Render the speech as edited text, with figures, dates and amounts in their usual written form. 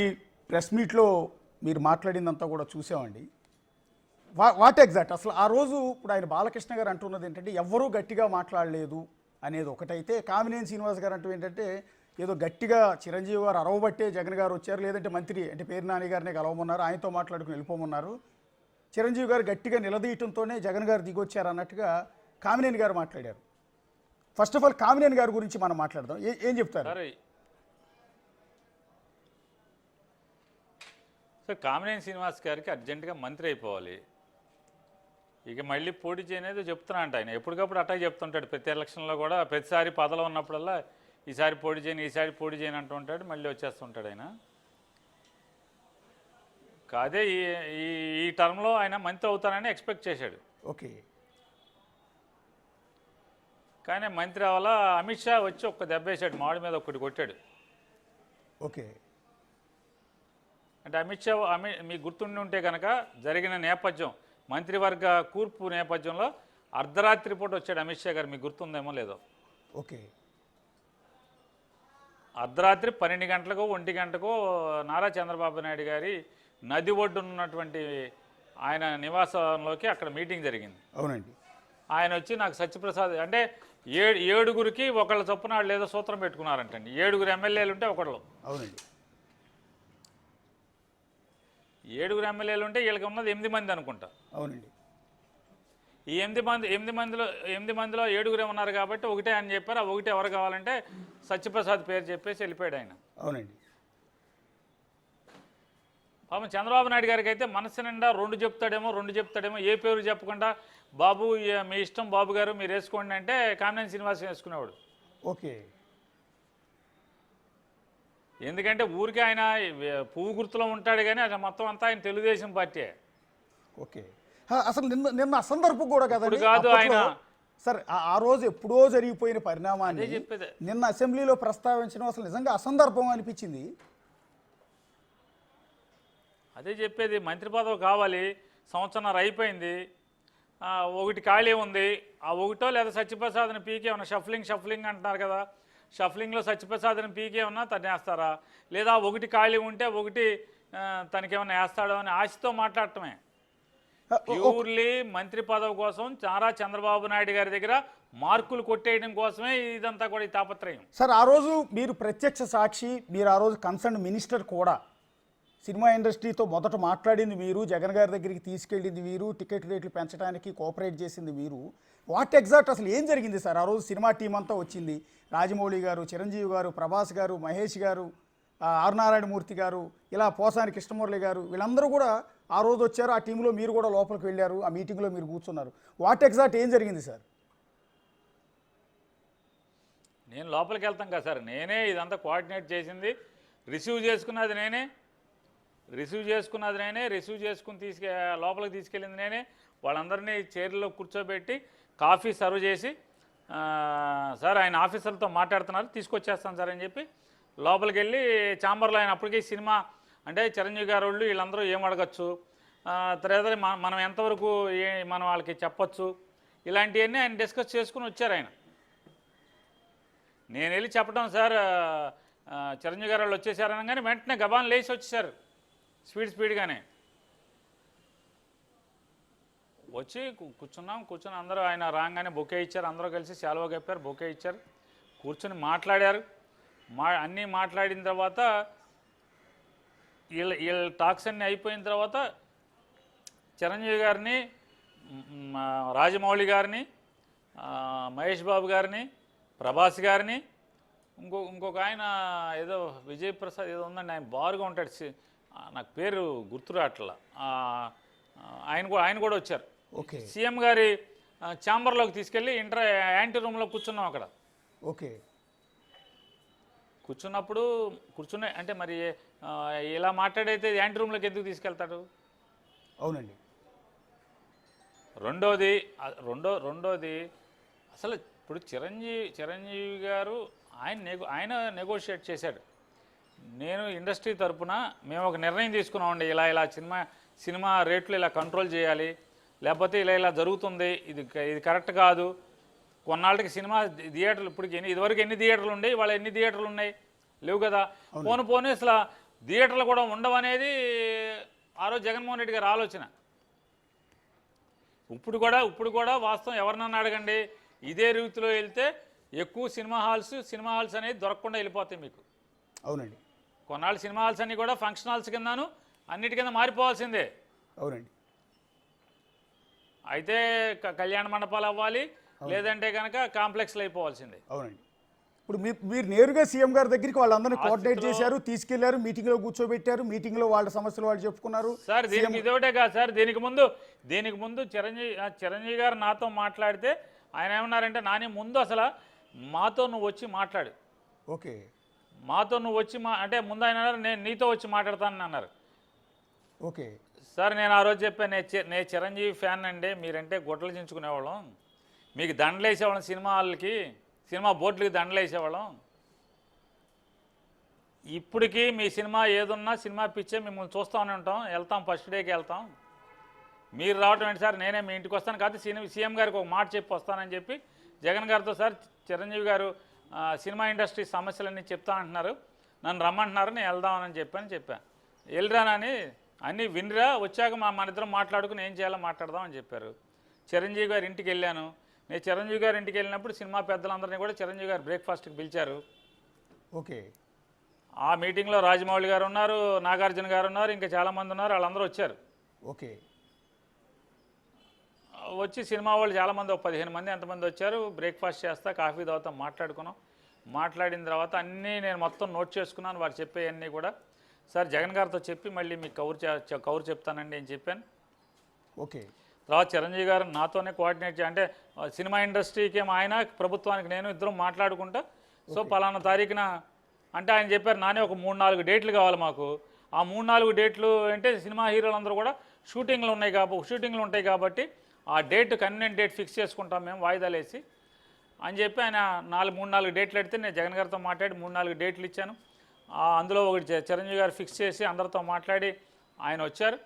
ఈ ప్రెస్ మీట్లో మీరు మాట్లాడిందంతా కూడా చూసామండి. వాట్ ఎగ్జాక్ట్ అసలు ఆ రోజు ఇప్పుడు ఆయన బాలకృష్ణ గారు అంటున్నది ఏంటంటే ఎవ్వరూ గట్టిగా మాట్లాడలేదు అనేది ఒకటైతే, కామినేని శ్రీనివాస్ గారు అంటూ ఏంటంటే ఏదో గట్టిగా చిరంజీవి గారు అరవబట్టే జగన్ గారు వచ్చారు, లేదంటే మంత్రి అంటే పేరు నాని గారిని కలవమన్నారు, ఆయనతో మాట్లాడుకుని వెళ్ళిపోమన్నారు, చిరంజీవి గారు గట్టిగా నిలదీయటంతోనే జగన్ గారు దిగొచ్చారు అన్నట్టుగా కామినేని గారు మాట్లాడారు. ఫస్ట్ ఆఫ్ ఆల్ కామినేని గారి గురించి మనం మాట్లాడదాం. ఏం చెప్తారు సార్? కామినేని శ్రీనివాస్ గారికి అర్జెంటుగా మంత్రి అయిపోవాలి, ఇక మళ్ళీ పోటీ చేయనేది చెప్తున్నా అంట. ఆయన ఎప్పటికప్పుడు అట్టాగే చెప్తుంటాడు, ప్రతి ఎలక్షన్లో కూడా ప్రతిసారి పదలో ఉన్నప్పుడల్లా ఈసారి పోటీ చేయను ఈసారి పోటీ చేయను అంటూ ఉంటాడు, మళ్ళీ వచ్చేస్తుంటాడు ఆయన. కాదే ఈ టర్మ్లో ఆయన మంత్రి అవుతానని ఎక్స్పెక్ట్ చేశాడు. ఓకే, కానీ మంత్రి అవ్వాలా. అమిత్ షా వచ్చి ఒక్క దెబ్బ వేసాడు, మాడి మీద ఒక్కటి కొట్టాడు. ఓకే, అంటే అమిత్ షా మీకు గుర్తుండి ఉంటే కనుక జరిగిన నేపథ్యం, మంత్రివర్గ కూర్పు నేపథ్యంలో అర్ధరాత్రి పూట వచ్చాడు అమిత్ షా గారు, మీకు గుర్తుందేమో లేదో. ఓకే, అర్ధరాత్రి 12 గంటలకు 1 గంటకు నారా చంద్రబాబు నాయుడు గారి నది ఒడ్డున్నటువంటి ఆయన నివాసంలోకి అక్కడ మీటింగ్ జరిగింది. అవునండి. ఆయన వచ్చి నాకు సత్యప్రసాద్ అంటే ఏడుగురికి ఒకళ్ళ చొప్పున వాళ్ళు ఏదో సూత్రం పెట్టుకున్నారంటండి. 7 ఎమ్మెల్యేలు ఉంటే ఒకళ్ళు. అవునండి. 7 ఎమ్మెల్యేలు ఉంటే వీళ్ళకి ఉన్నది 8 మంది అనుకుంటా. అవునండి. ఈ 8 మందిలో 7 ఉన్నారు కాబట్టి ఒకటే అని చెప్పారు. ఆ ఒకటే ఎవరు కావాలంటే సత్యప్రసాద్ పేరు చెప్పేసి వెళ్ళిపోయాడు ఆయన. అవునండి. పాపం చంద్రబాబు నాయుడు గారికి అయితే మనసు నిండా 2 చెప్తాడేమో ఏ పేరు చెప్పకుండా బాబు మీ ఇష్టం బాబు గారు మీరు వేసుకోండి అంటే కామినేని శ్రీనివాస్ వేసుకునేవాడు. ఓకే, ఎందుకంటే ఊరికే ఆయన పువ్వు గుర్తులో ఉంటాడు కానీ అది మొత్తం అంతా ఆయన తెలుగుదేశం పార్టీ. ఓకే, అసలు నిన్న అసందర్భం కూడా కదా కాదు ఆయన సార్. ఆ రోజు ఎప్పుడో జరిగిపోయిన పరిణామాన్ని చెప్పేది నిన్న అసెంబ్లీలో ప్రస్తావించడం అసలు నిజంగా అసందర్భం అనిపించింది. అదే చెప్పేది, మంత్రి పదవి కావాలి, సంవత్సరం అయిపోయింది, ఒకటి ఖాళీ ఉంది, ఆ ఒకటో లేదా సత్యప్రసాద్ని పీకే ఉన్న షఫ్లింగ్ అంటున్నారు కదా, షఫ్లింగ్లో సత్యప్రసాద్ని పీకే ఉన్నా తనేస్తారా, లేదా ఒకటి ఖాళీ ఉంటే ఒకటి తనకేమన్నా వేస్తాడో అని ఆశతో మాట్లాడటమే. ప్యూర్లీ మంత్రి పదవి కోసం నారా చంద్రబాబు నాయుడు గారి దగ్గర మార్కులు కొట్టేయడం కోసమే ఇదంతా కూడా ఈ తాపత్రయం. సార్ ఆ రోజు మీరు ప్రత్యక్ష సాక్షి, మీరు ఆ రోజు కన్సర్న్ మినిస్టర్ కూడా, సినిమా ఇండస్ట్రీతో మొదట మాట్లాడింది మీరు, జగన్ గారి దగ్గరికి తీసుకెళ్ళింది మీరు, టికెట్ రేట్లు పెంచడానికి కోఆపరేట్ చేసింది మీరు. వాట్ ఎగ్జాక్ట్ అసలు ఏం జరిగింది సార్? ఆ రోజు సినిమా టీం అంతా వచ్చింది, రాజమౌళి గారు, చిరంజీవి గారు, ప్రభాస్ గారు, మహేష్ గారు, ఆర్ నారాయణమూర్తి గారు, ఇలా పోసాని కృష్ణమురళి గారు, వీళ్ళందరూ కూడా ఆ రోజు వచ్చారు. ఆ టీంలో మీరు కూడా లోపలికి వెళ్ళారు, ఆ మీటింగ్లో మీరు కూర్చున్నారు. వాట్ ఎగ్జాక్ట్ ఏం జరిగింది సార్? నేను లోపలికి వెళ్తాం కదా సార్, నేనే ఇదంతా కోఆర్డినేట్ చేసింది, రిసీవ్ చేసుకున్నది నేనే, రిసీవ్ చేసుకుని లోపలికి తీసుకెళ్ళింది నేనే. వాళ్ళందరినీ చైర్లో కూర్చోబెట్టి కాఫీ సర్వ్ చేసి, సార్ ఆయన ఆఫీసర్లతో మాట్లాడుతున్నారు తీసుకొచ్చేస్తాను సార్ అని చెప్పి లోపలికి వెళ్ళి ఛాంబర్లో ఆయన అప్పటికే సినిమా అంటే చిరంజీవి గారు వాళ్ళు వీళ్ళందరూ ఏం అడగచ్చు, తర్వాత మనం ఎంతవరకు మనం వాళ్ళకి చెప్పచ్చు, ఇలాంటివన్నీ ఆయన డిస్కస్ చేసుకుని వచ్చారు ఆయన. నేను వెళ్ళి చెప్పడం సార్ చిరంజీవి గారు వాళ్ళు వచ్చేసారనగానే వెంటనే గబాన్ లేచి వచ్చేసారు స్పీడ్గానే వచ్చి కూర్చుని అందరూ ఆయన రాగానే బొకే ఇచ్చారు, అందరూ కలిసి శాలువా కప్పారు, బొకే ఇచ్చారు, కూర్చొని మాట్లాడారు. అన్నీ మాట్లాడిన తర్వాత వీళ్ళ టాక్స్ అన్నీ అయిపోయిన తర్వాత చిరంజీవి గారిని, రాజమౌళి గారిని, మహేష్ బాబు గారిని, ప్రభాస్ గారిని, ఇంకొక ఆయన ఏదో విజయ్ ప్రసాద్ ఏదో ఉందండి, ఆయన బారుగా ఉంటాడు, నాకు పేరు గుర్తురాట్లా, ఆయన కూడా వచ్చారు. ఓకే, సీఎం గారి ఛాంబర్లోకి తీసుకెళ్ళి యాంటీ రూమ్లో కూర్చున్నాం అక్కడ. ఓకే, కూర్చునే అంటే మరి ఇలా మాట్లాడైతే యాంటీ రూమ్లోకి ఎందుకు తీసుకెళ్తాడు? అవునండి. రెండోది అసలు ఇప్పుడు చిరంజీవి గారు ఆయన నెగోషియేట్ చేశాడు. నేను ఇండస్ట్రీ తరపున మేము ఒక నిర్ణయం తీసుకున్నామండి, ఇలా సినిమా రేట్లు ఇలా కంట్రోల్ చేయాలి, లేకపోతే ఇలా జరుగుతుంది, ఇది కరెక్ట్ కాదు, కొన్నాళ్ళకి సినిమా థియేటర్లు ఇప్పటికి ఇదివరకు ఎన్ని థియేటర్లు ఉండేవి, వాళ్ళ ఎన్ని థియేటర్లు ఉన్నాయి లేవు కదా. పోను అసలు థియేటర్లు కూడా ఉండవనేది ఆ రోజు జగన్మోహన్ రెడ్డి గారి ఆలోచన. ఇప్పుడు కూడా వాస్తవం ఎవరినన్నా అడగండి, ఇదే రీతిలో వెళ్తే ఎక్కువ సినిమా హాల్స్ అనేది దొరకకుండా వెళ్ళిపోతాయి మీకు. అవునండి. కొన్నాళ్ళు సినిమా హాల్స్ అన్నీ కూడా ఫంక్షన్ హాల్స్ కిందను అన్నిటి కింద మారిపోవాల్సిందే. అవునండి. అయితే కళ్యాణ మండపాలు అవ్వాలి, లేదంటే కనుక కాంప్లెక్స్లు అయిపోవాల్సిందే. అవునండి. ఇప్పుడు మీరు నేరుగా సీఎం గారి దగ్గరికి వాళ్ళందరినీ కోఆర్డినేట్ చేశారు, తీసుకెళ్లారు, మీటింగ్లో కూర్చోబెట్టారు, మీటింగ్లో వాళ్ళ సమస్యలు వాళ్ళు చెప్పుకున్నారు. సార్ దీనికి ఇదొకటే కాదు సార్, దీనికి ముందు చిరంజీవి గారు నాతో మాట్లాడితే ఆయన ఏమన్నారంటే, నాని ముందు అసలు మాతో నువ్వు వచ్చి మాట్లాడు. ఓకే. మాతో నువ్వు వచ్చి అంటే ముందు ఆయన అన్నారు నేను నీతో వచ్చి మాట్లాడతానని అన్నారు. ఓకే సార్ నేను ఆ రోజు చెప్పాను, నేను చిరంజీవి ఫ్యాన్ అండి, మీరంటే గుడ్డలు చించుకునేవాళ్ళం, మీకు దండలు వేసేవాళ్ళం, సినిమా హాల్కి సినిమా బోర్డులకి దండలు వేసేవాళ్ళం. ఇప్పటికీ మీ సినిమా ఏదున్నా సినిమా పిచ్చే మిమ్మల్ని చూస్తూనే ఉంటాం, వెళ్తాం, ఫస్ట్ డేకి వెళ్తాం. మీరు రావటం ఏంటి సార్, నేనే మీ ఇంటికి వస్తాను కాదు, సీఎం గారికి ఒక మాట చెప్పి వస్తానని చెప్పి జగన్ గారితో, సార్ చిరంజీవి గారు సినిమా ఇండస్ట్రీ సమస్యలన్నీ చెప్తా అంటున్నారు, నన్ను రమ్మంటున్నారు, నేను వెళ్దామని చెప్పాను. వెళ్ళరానని అన్నీ వినిరా, వచ్చాక మన ఇద్దరం మాట్లాడుకుని ఏం చేయాలో మాట్లాడదామని చెప్పారు. చిరంజీవి గారి ఇంటికి వెళ్ళాను. నేను చిరంజీవి గారి ఇంటికి వెళ్ళినప్పుడు సినిమా పెద్దలందరినీ కూడా చిరంజీవి గారు బ్రేక్ఫాస్ట్కి పిలిచారు. ఓకే. ఆ మీటింగ్లో రాజమౌళి గారు ఉన్నారు, నాగార్జున గారు ఉన్నారు, ఇంకా చాలామంది ఉన్నారు, వాళ్ళందరూ వచ్చారు. ఓకే. వచ్చి సినిమా వాళ్ళు చాలామంది, 15 మంది ఎంతమంది వచ్చారు. బ్రేక్ఫాస్ట్ చేస్తా, కాఫీ తాగుతా, మాట్లాడుకున్నాం. మాట్లాడిన తర్వాత అన్నీ నేను మొత్తం నోట్ చేసుకున్నాను, వారు చెప్పేవన్నీ కూడా. సార్ జగన్ గారితో చెప్పి మళ్ళీ మీకు కౌరు చెప్తానండి అని చెప్పాను. ఓకే. తర్వాత చిరంజీవి గారు నాతోనే కోఆర్డినేట్ అంటే సినిమా ఇండస్ట్రీకి ఏమో ఆయన, ప్రభుత్వానికి నేను, ఇద్దరం మాట్లాడుకుంటా. సో పలానా తారీఖున అంటే ఆయన చెప్పారు, నానే ఒక 3-4 డేట్లు కావాలి మాకు. ఆ 3-4 డేట్లు అంటే సినిమా హీరోలందరూ కూడా షూటింగ్లు ఉంటాయి కాబట్టి ఆ డేట్ కన్వీనియంట్ డేట్ ఫిక్స్ చేసుకుంటాం మేము వాయిదాలు వేసి అని చెప్పి ఆయన 3-4 డేట్లు పెడితే నేను జగన్ గారితో మాట్లాడి 3-4 డేట్లు ఇచ్చాను. అందులో ఒకటి చిరంజీవి గారు ఫిక్స్ చేసి అందరితో మాట్లాడి ఆయన వచ్చారు.